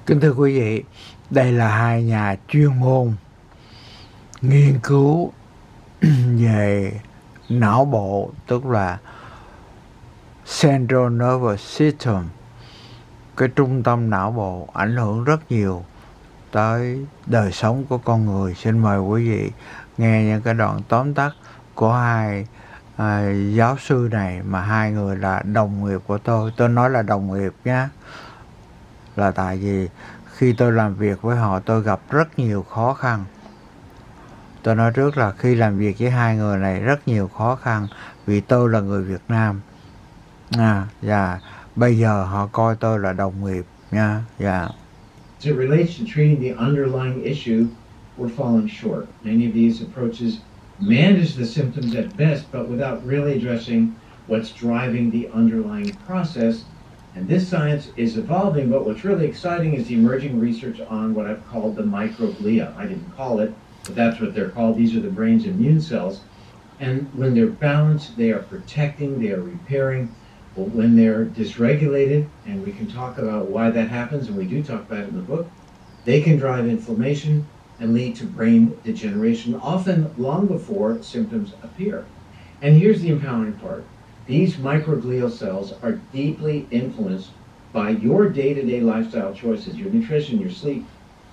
Kính thưa quý vị, đây là hai nhà chuyên môn nghiên cứu về não bộ, tức là Central Nervous System, cái trung tâm não bộ ảnh hưởng rất nhiều tới đời sống của con người. Xin mời quý vị nghe những cái đoạn tóm tắt của hai giáo sư này, mà hai người là đồng nghiệp của tôi. Tôi nói là đồng nghiệp nhé, là tại vì khi tôi làm việc với họ tôi gặp rất nhiều khó khăn. Tôi nói trước là khi làm việc với hai người này rất nhiều khó khăn, vì tôi là người Việt Nam và bây giờ họ coi tôi là đồng nghiệp nha. As it relates to treating the underlying issue, we're falling short. Many of these approaches manage the symptoms at best, but without really addressing what's driving the underlying process. And this science is evolving, but what's really exciting is the emerging research on what I've called the microglia. I didn't call it, but that's what they're called. These are the brain's immune cells. And when they're balanced, they are protecting, they are repairing. But when they're dysregulated, and we can talk about why that happens, and we do talk about it in the book, they can drive inflammation and lead to brain degeneration, often long before symptoms appear. And here's the empowering part. These microglial cells are deeply influenced by your day-to-day lifestyle choices, your nutrition, your sleep,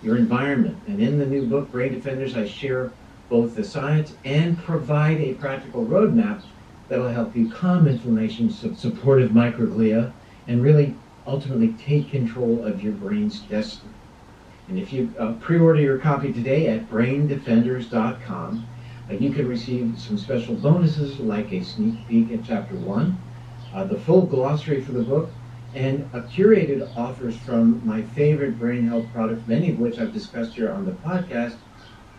your environment. And in the new book, Brain Defenders, I share both the science and provide a practical roadmap that'll help you calm inflammation, supportive microglia, and really ultimately take control of your brain's destiny. And if you pre-order your copy today at braindefenders.com, you can receive some special bonuses like a sneak peek at Chapter 1, the full glossary for the book, and curated offers from my favorite brain health products, many of which I've discussed here on the podcast.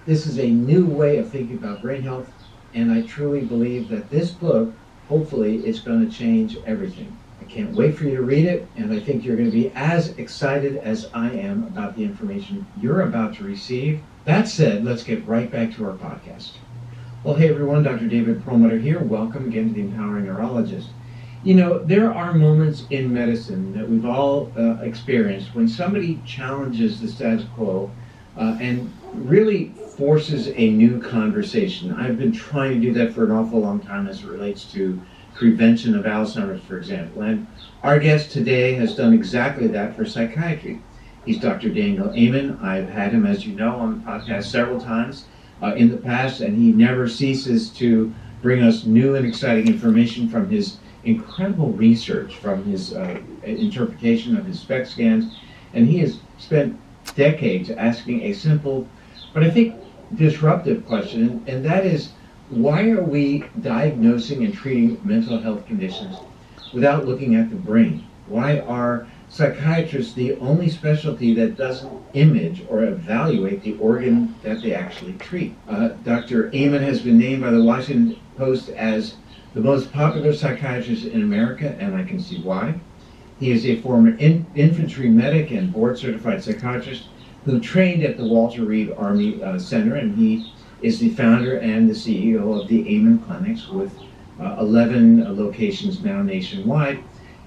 This is a new way of thinking about brain health, and I truly believe that this book, hopefully, is going to change everything. I can't wait for you to read it, and I think you're going to be as excited as I am about the information you're about to receive. That said, let's get right back to our podcast. Well, hey everyone, Dr. David Perlmutter here. Welcome again to the Empowering Neurologist. You know, there are moments in medicine that we've all experienced when somebody challenges the status quo and really forces a new conversation. I've been trying to do that for an awful long time as it relates to prevention of Alzheimer's, for example. And our guest today has done exactly that for psychiatry. He's Dr. Daniel Amen. I've had him, as you know, on the podcast several times in the past, and he never ceases to bring us new and exciting information from his incredible research, from his interpretation of his SPECT scans. And he has spent decades asking a simple, but I think disruptive question, and that is, why are we diagnosing and treating mental health conditions without looking at the brain? Why are psychiatrists the only specialty that doesn't image or evaluate the organ that they actually treat? Dr. Amen has been named by the Washington Post as the most popular psychiatrist in America, and I can see why. He is a former infantry medic and board-certified psychiatrist who trained at the Walter Reed Army Center, and he is the founder and the CEO of the Amen Clinics with 11 locations now nationwide.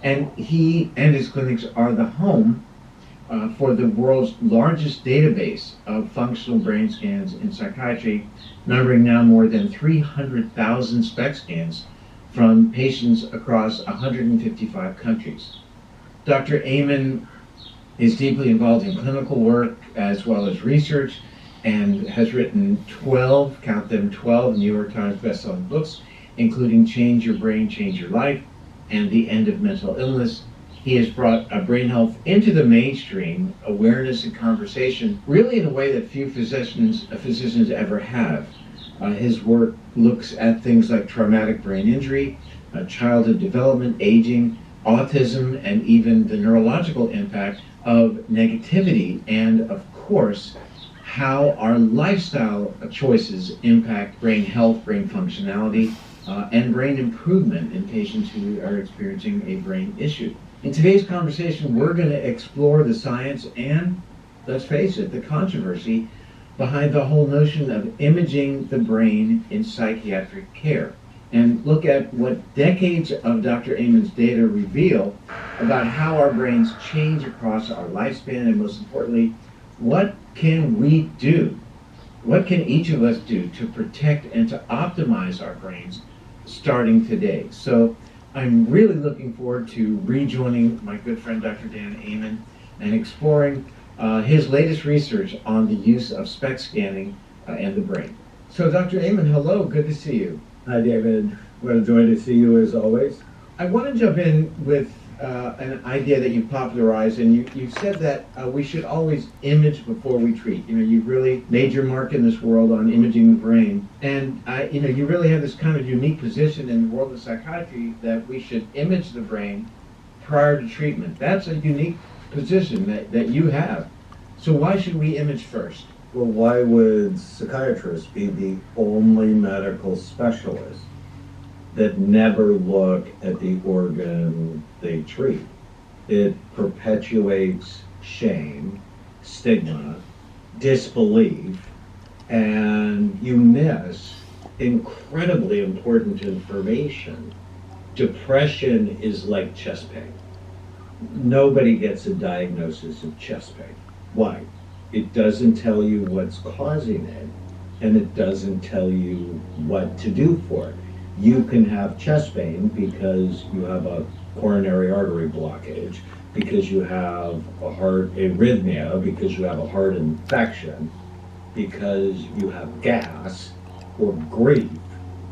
And he and his clinics are the home for the world's largest database of functional brain scans in psychiatry, numbering now more than 300,000 SPECT scans from patients across 155 countries. Dr. Amen is deeply involved in clinical work as well as research and has written 12, count them, 12 New York Times bestselling books, including Change Your Brain, Change Your Life, and The End of Mental Illness. He has brought brain health into the mainstream, awareness and conversation, really in a way that few physicians ever have. His work looks at things like traumatic brain injury, childhood development, aging, autism, and even the neurological impact of negativity, and of course, how our lifestyle choices impact brain health, brain functionality, and brain improvement in patients who are experiencing a brain issue. In today's conversation, we're going to explore the science and, let's face it, the controversy behind the whole notion of imaging the brain in psychiatric care. and look at what decades of Dr. Amen's data reveal about how our brains change across our lifespan, and most importantly, what can we do? What can each of us do to protect and to optimize our brains starting today? So I'm really looking forward to rejoining my good friend Dr. Dan Amen and exploring his latest research on the use of SPECT scanning and the brain. So Dr. Amen, hello, good to see you. Hi David, what a joy to see you as always. I want to jump in with an idea that you popularized, and you said that we should always image before we treat. You know, you've really made your mark in this world on imaging the brain, and you really have this kind of unique position in the world of psychiatry that we should image the brain prior to treatment. That's a unique position that you have. So why should we image first? Well, why would psychiatrists be the only medical specialists that never look at the organ they treat? It perpetuates shame, stigma, disbelief, and you miss incredibly important information. Depression is like chest pain. Nobody gets a diagnosis of chest pain. Why? It doesn't tell you what's causing it, and it doesn't tell you what to do for it. You can have chest pain because you have a coronary artery blockage, because you have a heart arrhythmia, because you have a heart infection, because you have gas, or grief,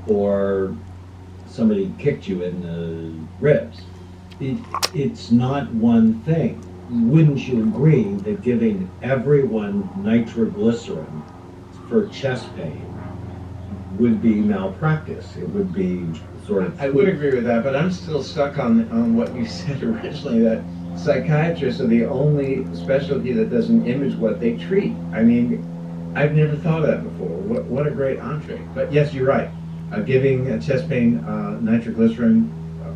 or somebody kicked you in the ribs. It's not one thing. Wouldn't you agree that giving everyone nitroglycerin for chest pain would be malpractice? It would be sort of... I would agree with that, but I'm still stuck on what you said originally, that psychiatrists are the only specialty that doesn't image what they treat. I mean, I've never thought of that before. What a great entree. But yes, you're right. Giving chest pain nitroglycerin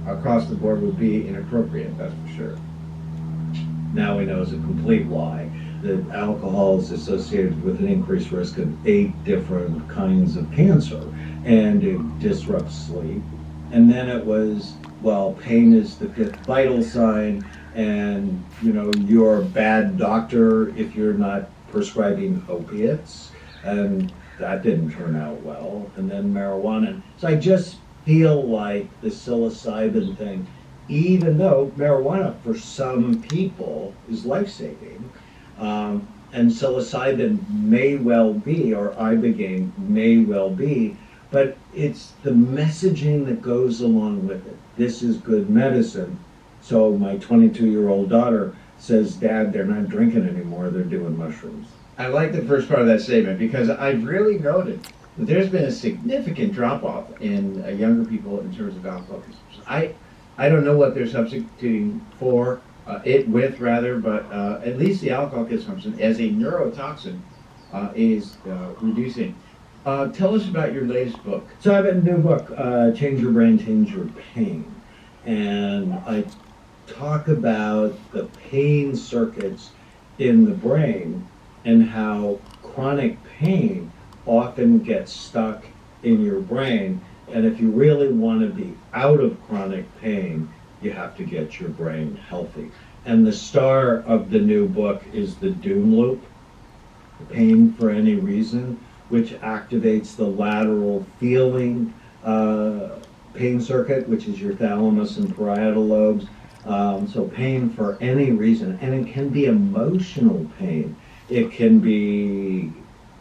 across the board would be inappropriate, that's for sure. Now we know is a complete lie, that alcohol is associated with an increased risk of 8 different kinds of cancer, and it disrupts sleep. And then it was, well, pain is the 5th vital sign, and you're a bad doctor if you're not prescribing opiates, and that didn't turn out well. And then marijuana. So I just feel like the psilocybin thing, even though marijuana for some people is life-saving, and psilocybin may well be, or ibogaine may well be, but it's the messaging that goes along with it. This is good medicine. So my 22-year-old daughter says, Dad, they're not drinking anymore, they're doing mushrooms. I like the first part of that statement, because I've really noted that there's been a significant drop-off in younger people in terms of alcohol consumption. I don't know what they're substituting for, but at least the alcohol consumption as a neurotoxin is reducing. Tell us about your latest book. So I have a new book, Change Your Brain, Change Your Pain. And I talk about the pain circuits in the brain and how chronic pain often gets stuck in your brain. And if you really want to be out of chronic pain, you have to get your brain healthy. And the star of the new book is the doom loop, the pain for any reason, which activates the lateral feeling pain circuit, which is your thalamus and parietal lobes. So pain for any reason, and it can be emotional pain. It can be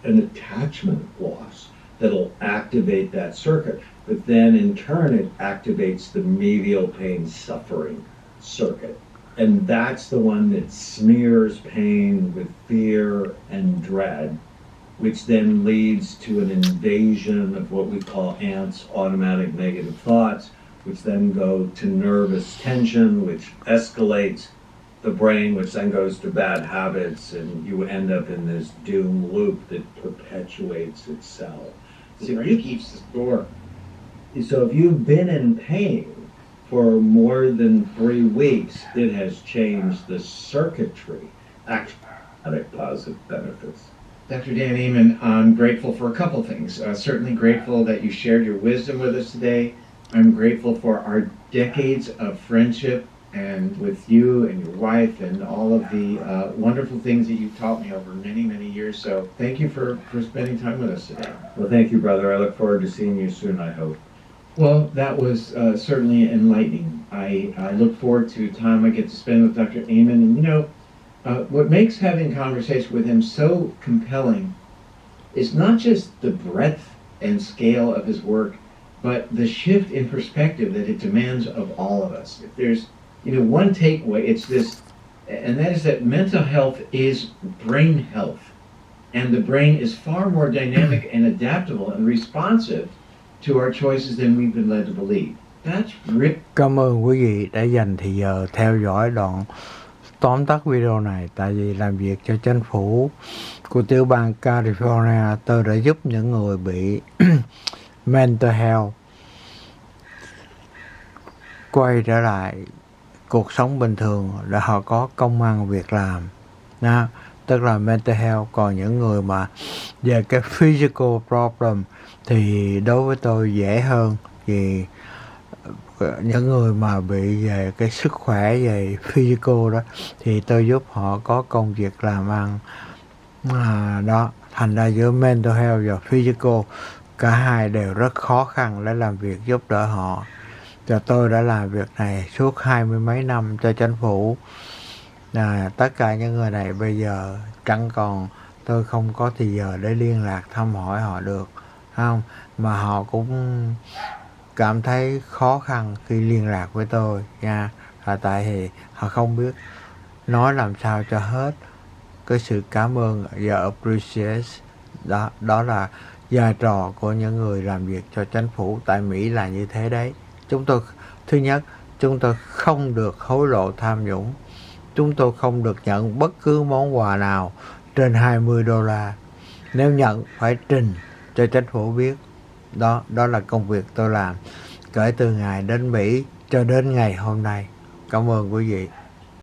an attachment loss that'll activate that circuit. But then in turn, it activates the medial pain suffering circuit. And that's the one that smears pain with fear and dread, which then leads to an invasion of what we call ANTs, automatic negative thoughts, which then go to nervous tension, which escalates the brain, which then goes to bad habits, and you end up in this doom loop that perpetuates itself. So it keeps the score. So if you've been in pain for more than 3 weeks, it has changed the circuitry, actually positive benefits. Dr. Dan Amen, I'm grateful for a couple things. Certainly grateful that you shared your wisdom with us today. I'm grateful for our decades of friendship and with you and your wife and all of the wonderful things that you've taught me over many, many years. So thank you for spending time with us today. Well, thank you, brother. I look forward to seeing you soon, I hope. Well, that was certainly enlightening. I look forward to time I get to spend with Dr. Amen. And you know, what makes having conversation with him so compelling is not just the breadth and scale of his work, but the shift in perspective that it demands of all of us. If there's, you know, one takeaway, it's this, and that is that mental health is brain health. And the brain is far more dynamic and adaptable and responsive to our choices than we've been led to believe. That's rip. Cảm ơn quý vị đã dành thời giờ theo dõi đoạn tóm tắt video này. Tại vì làm việc cho chính phủ của tiểu bang California, tôi đã giúp những người bị mental health quay trở lại cuộc sống bình thường để họ có công ăn việc làm. Đó, tức là mental health. Còn những người mà về cái physical problem thì đối với tôi dễ hơn, vì những người mà bị về cái sức khỏe về physical đó thì tôi giúp họ có công việc làm ăn. Đó, thành ra giữa mental health và physical, cả hai đều rất khó khăn để làm việc giúp đỡ họ. Và tôi đã làm việc này suốt 20 mấy năm cho chính phủ. Tất cả những người này bây giờ chẳng còn, tôi không có thời giờ để liên lạc thăm hỏi họ được, không? Mà họ cũng cảm thấy khó khăn khi liên lạc với tôi nha. Là tại vì họ không biết nói làm sao cho hết cái sự cảm ơn và appreciate. Đó là vai trò của những người làm việc cho chính phủ tại Mỹ là như thế đấy. Chúng tôi, thứ nhất, chúng tôi không được hối lộ tham nhũng. Chúng tôi không được nhận bất cứ món quà nào trên $20. Nếu nhận phải trình cho chính phủ biết. Đó là công việc tôi làm kể từ ngày đến Mỹ cho đến ngày hôm nay. Cảm ơn quý vị.